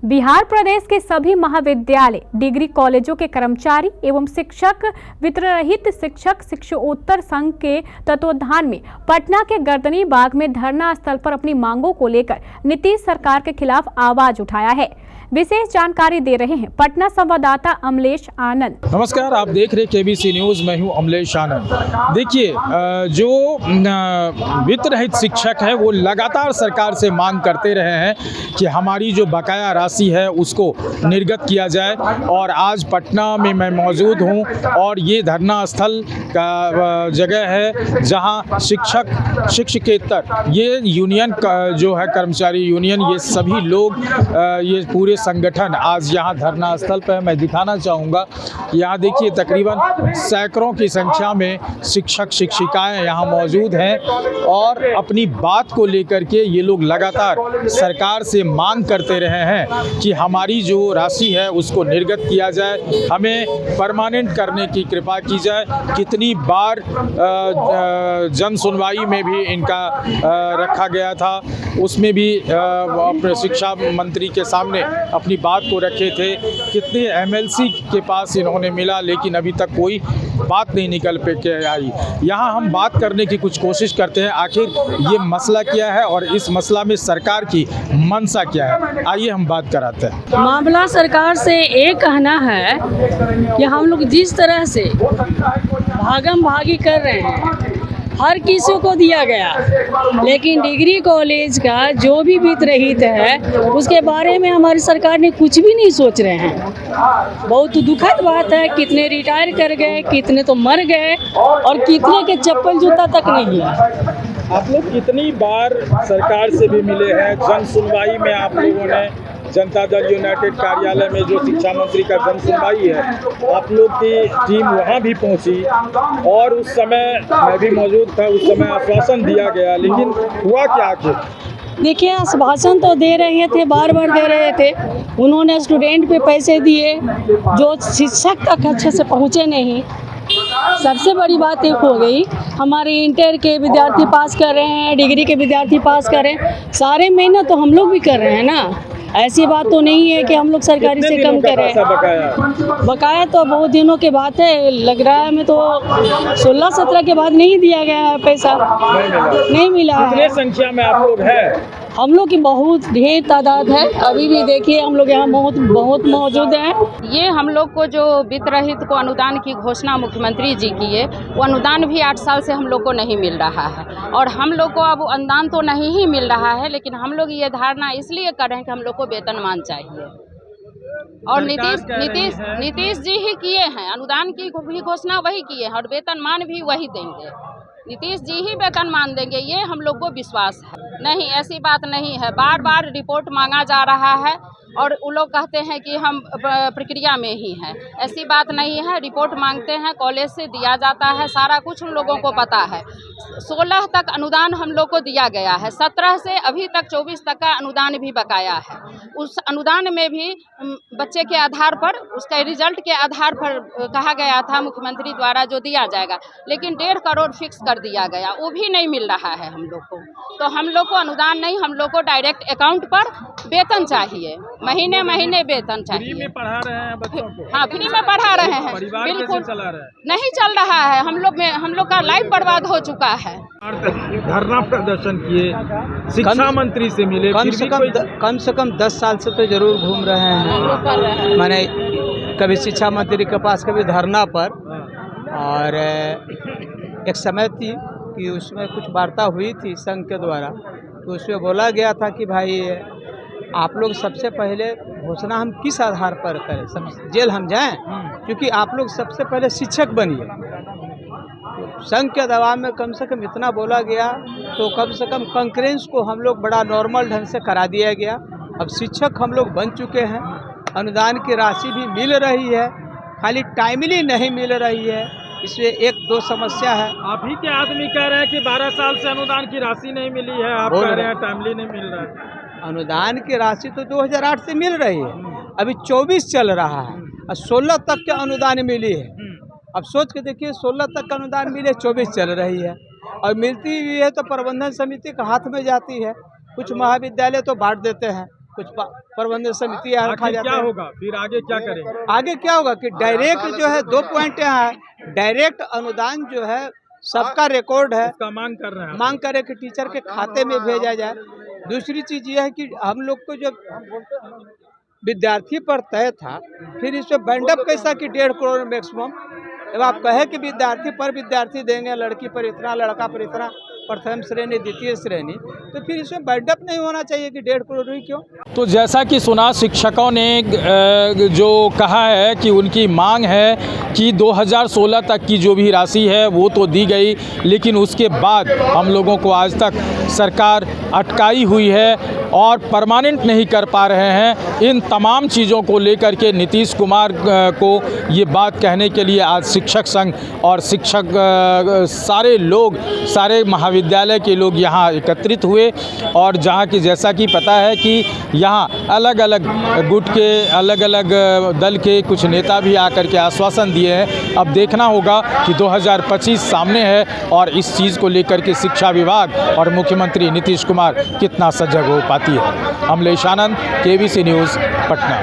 बिहार प्रदेश के सभी महाविद्यालय, डिग्री कॉलेजों के कर्मचारी एवं शिक्षक वित्तरहित शिक्षक शिक्षकोत्तर संघ के तत्वावधान में पटना के गर्दनी बाग में धरना स्थल पर अपनी मांगों को लेकर नीतीश सरकार के खिलाफ आवाज उठाया है। विशेष जानकारी दे रहे हैं पटना संवाददाता अमलेश आनंद। नमस्कार, आप देख रहे केबीसी न्यूज़। मैं हूं अमलेश आनंद। देखिए, जो वित्त रहित शिक्षक है वो लगातार सरकार से मांग करते रहे हैं कि हमारी जो बकाया राशि है उसको निर्गत किया जाए। और आज पटना में मैं मौजूद हूं और ये धरना स्थल का जगह है जहां शिक्षकेतर ये यूनियन जो है कर्मचारी यूनियन, ये सभी लोग ये पूरे संगठन आज यहाँ धरना स्थल पर मैं दिखाना चाहूँगा। यहाँ देखिए तकरीबन सैकड़ों की संख्या में शिक्षक शिक्षिकाएं यहाँ मौजूद हैं और अपनी बात को लेकर के ये लोग लगातार सरकार से मांग करते रहे हैं कि हमारी जो राशि है उसको निर्गत किया जाए, हमें परमानेंट करने की कृपा की जाए। कितनी बार जन सुनवाई में भी इनका रखा गया था, उसमें भी अपने शिक्षा मंत्री के सामने अपनी बात को रखे थे। कितने एमएलसी के पास इन्होंने मिला, लेकिन अभी तक कोई बात नहीं निकल के आई। यहाँ हम बात करने की कुछ कोशिश करते हैं, आखिर ये मसला क्या है और इस मसला में सरकार की मंशा क्या है। आइए हम बात कराते हैं। मामला सरकार से ये कहना है कि हम लोग जिस तरह से भागम भागी कर रहे हैं, हर किसी को दिया गया, लेकिन डिग्री कॉलेज का जो भी वित्त रहित है उसके बारे में हमारी सरकार ने कुछ भी नहीं सोच रहे हैं। बहुत दुखद बात है, कितने रिटायर कर गए, कितने तो मर गए और कितने के चप्पल जूता तक नहीं है। आप लोग कितनी बार सरकार से भी मिले हैं? जन सुनवाई में आप लोगों ने जनता दल यूनाइटेड कार्यालय में जो शिक्षा मंत्री का जन सुनवाई है, आप लोग की टीम वहां भी पहुंची और उस समय मैं भी मौजूद था। उस समय आश्वासन दिया गया, लेकिन हुआ क्या आखिर? देखिए, आश्वासन तो दे रहे थे, बार बार दे रहे थे। उन्होंने स्टूडेंट पे पैसे दिए जो शिक्षक तक अच्छे से पहुँचे नहीं। सबसे बड़ी बात एक हो गई, हमारे इंटर के विद्यार्थी पास कर रहे हैं, डिग्री के विद्यार्थी पास कर रहे हैं, सारे मेहनत तो हम लोग भी कर रहे हैं ना। ऐसी बात तो नहीं है कि हम लोग सरकारी से कम कर रहे हैं। बकाया तो बहुत दिनों के बाद है, लग रहा है हमें तो 16-17 के बाद नहीं दिया गया है पैसा, नहीं मिला। कितने संख्या में आप लोग हैं? हम लोग की बहुत ढेर तादाद है। अभी भी देखिए हम लोग यहाँ बहुत मौजूद हैं। ये हम लोग को जो वित्त रहित को अनुदान की घोषणा मुख्यमंत्री जी की है, वो अनुदान भी 8 साल से हम लोग को नहीं मिल रहा है और हम लोग को अब अनुदान तो नहीं ही मिल रहा है, लेकिन हम लोग ये धारणा इसलिए कर रहे हैं कि हम लोग को वेतनमान चाहिए। और नीतीश जी ही किए हैं, अनुदान की भी घोषणा वही किए हैं और वेतनमान भी वही देंगे। नीतीश जी ही वेतनमान देंगे, ये हम लोग को विश्वास है। नहीं, ऐसी बात नहीं है। बार बार रिपोर्ट मांगा जा रहा है और वो लोग कहते हैं कि हम प्रक्रिया में ही हैं। ऐसी बात नहीं है। रिपोर्ट मांगते हैं, कॉलेज से दिया जाता है, सारा कुछ हम लोगों को पता है। 16 तक अनुदान हम लोग को दिया गया है, 17 से अभी तक 24 तक का अनुदान भी बकाया है। उस अनुदान में भी बच्चे के आधार पर, उसका रिजल्ट के आधार पर कहा गया था मुख्यमंत्री द्वारा जो दिया जाएगा, लेकिन 1.5 करोड़ फिक्स कर दिया गया, वो भी नहीं मिल रहा है हम लोग को। तो हम लोग को अनुदान नहीं, हम लोग को डायरेक्ट अकाउंट पर वेतन चाहिए, महीने महीने वेतन चाहिए। फ्री में पढ़ा रहे हैं बच्चों को? हाँ, फ्री में पढ़ा रहे हैं। बिल्कुल चला रहे हैं? नहीं चल रहा है। हम लोग का लाइफ बर्बाद हो चुका है। धरना प्रदर्शन किए, शिक्षा मंत्री से मिले, कम से कम 10 साल से तो जरूर घूम रहे हैं। मैंने कभी शिक्षा मंत्री के पास, कभी धरना पर, और एक समय थी कि उसमें कुछ वार्ता हुई थी संघ के द्वारा, तो उसमें बोला गया था कि भाई आप लोग सबसे पहले घोषणा हम किस आधार पर करें, सब जेल हम जाएं, क्योंकि आप लोग सबसे पहले शिक्षक बनिए। तो संघ के दबाव में कम से कम इतना बोला गया, तो कम से कम कंकरेंस को हम लोग बड़ा नॉर्मल ढंग से करा दिया गया। अब शिक्षक हम लोग बन चुके हैं, अनुदान की राशि भी मिल रही है, खाली टाइमली नहीं मिल रही है। इसमें 1-2 समस्या है। आप ही के आदमी कह रहे हैं कि 12 साल से अनुदान की राशि नहीं मिली है, आप कह रहे हैं टाइमली नहीं मिल रहा है। अनुदान की राशि तो 2008 से मिल रही है, अभी 24 चल रहा है और 16 तक के अनुदान मिली है। अब सोच के देखिए, 16 तक का अनुदान मिले, 24 चल रही है और मिलती भी है तो प्रबंधन समिति के हाथ में जाती है। कुछ महाविद्यालय तो बांट देते हैं, कुछ प्रबंधन समिति यहाँ रखा आखिर जाता क्या है। होगा फिर आगे क्या करेंगे? आगे क्या होगा कि डायरेक्ट जो है 2 पॉइंट यहाँ है, डायरेक्ट अनुदान जो है सबका रिकॉर्ड है, उसका मांग कर रहे हैं आप? मांग करे कि टीचर के खाते में भेजा जाए। दूसरी चीज़ ये है कि हम लोग को जब विद्यार्थी पर तय था, फिर इसमें बैंडअप कैसा कि 1.5 करोड़ मैक्सिमम। जब आप कहे कि विद्यार्थी पर विद्यार्थी देंगे, लड़की पर इतना, लड़का पर इतना, प्रथम श्रेणी द्वितीय श्रेणी, तो फिर इसमें बैंडअप नहीं होना चाहिए कि 1.5 करोड़ ही क्यों। तो जैसा कि सुना, शिक्षकों ने जो कहा है कि उनकी मांग है कि 2016 तक की जो भी राशि है वो तो दी गई, लेकिन उसके बाद हम लोगों को आज तक सरकार अटकाई हुई है और परमानेंट नहीं कर पा रहे हैं। इन तमाम चीज़ों को लेकर के नीतीश कुमार को ये बात कहने के लिए आज शिक्षक संघ और शिक्षक सारे लोग, सारे महाविद्यालय के लोग यहाँ एकत्रित हुए। और जहाँ की जैसा कि पता है कि यहाँ अलग अलग गुट के, अलग अलग दल के कुछ नेता भी आकर के आश्वासन दिए हैं। अब देखना होगा कि 2025 सामने है और इस चीज़ को लेकर के शिक्षा विभाग और मुख्यमंत्री नीतीश कुमार कितना सजग हो पाती है। अमलेश आनंद, KBC न्यूज़, पटना।